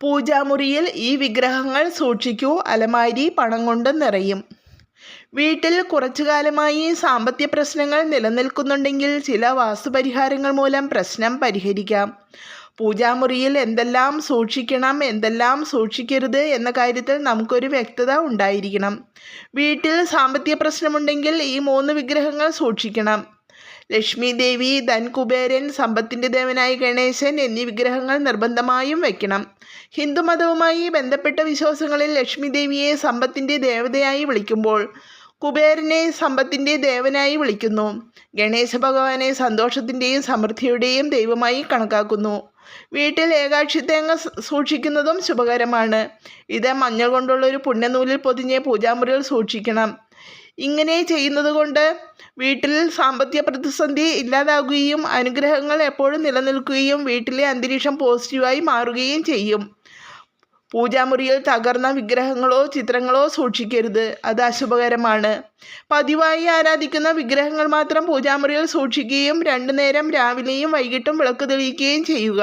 പൂജാമുറിയിൽ ഈ വിഗ്രഹങ്ങൾ സൂക്ഷിക്കൂ. അലമാരി പണം കൊണ്ട് നിറയും. വീട്ടിൽ കുറച്ചു കാലമായി സാമ്പത്തിക പ്രശ്നങ്ങൾ നിലനിൽക്കുന്നുണ്ടെങ്കിൽ ചില വാസ്തുപരിഹാരങ്ങൾ മൂലം പ്രശ്നം പരിഹരിക്കാം. പൂജാമുറിയിൽ എന്തെല്ലാം സൂക്ഷിക്കണം, എന്തെല്ലാം സൂക്ഷിക്കരുത് എന്ന കാര്യത്തിൽ നമുക്കൊരു വ്യക്തത ഉണ്ടായിരിക്കണം. വീട്ടിൽ സാമ്പത്തിക പ്രശ്നമുണ്ടെങ്കിൽ ഈ 3 വിഗ്രഹങ്ങൾ സൂക്ഷിക്കണം. ലക്ഷ്മി ദേവി, ധൻകുബേരൻ, സമ്പത്തിൻ്റെ ദേവനായ ഗണേശൻ എന്നീ വിഗ്രഹങ്ങൾ നിർബന്ധമായും വയ്ക്കണം. ഹിന്ദുമതവുമായി ബന്ധപ്പെട്ട വിശ്വാസങ്ങളിൽ ലക്ഷ്മി ദേവിയെ സമ്പത്തിൻ്റെ ദേവതയായി വിളിക്കുമ്പോൾ കുബേരനെ സമ്പത്തിൻ്റെ ദേവനായി വിളിക്കുന്നു. ഗണേശ ഭഗവാനെ സന്തോഷത്തിൻ്റെയും സമൃദ്ധിയുടെയും ദൈവമായി കണക്കാക്കുന്നു. വീട്ടിൽ ഏകാക്ഷി തേങ്ങ സൂക്ഷിക്കുന്നതും ശുഭകരമാണ്. ഇത് മഞ്ഞൾ കൊണ്ടുള്ളൊരു പുണ്യനൂലിൽ പൊതിഞ്ഞ് പൂജാമുറിയിൽ സൂക്ഷിക്കണം. ഇങ്ങനെ ചെയ്യുന്നത് കൊണ്ട് വീട്ടിൽ സാമ്പത്തിക പ്രതിസന്ധി ഇല്ലാതാകുകയും അനുഗ്രഹങ്ങൾ എപ്പോഴും നിലനിൽക്കുകയും വീട്ടിലെ അന്തരീക്ഷം പോസിറ്റീവായി മാറുകയും ചെയ്യും. പൂജാമുറിയിൽ തകർന്ന വിഗ്രഹങ്ങളോ ചിത്രങ്ങളോ സൂക്ഷിക്കരുത്. അത് അശുഭകരമാണ്. പതിവായി ആരാധിക്കുന്ന വിഗ്രഹങ്ങൾ മാത്രം പൂജാമുറിയിൽ സൂക്ഷിക്കുകയും 2 നേരം രാവിലെയും വൈകിട്ടും വിളക്ക് തെളിയിക്കുകയും ചെയ്യുക.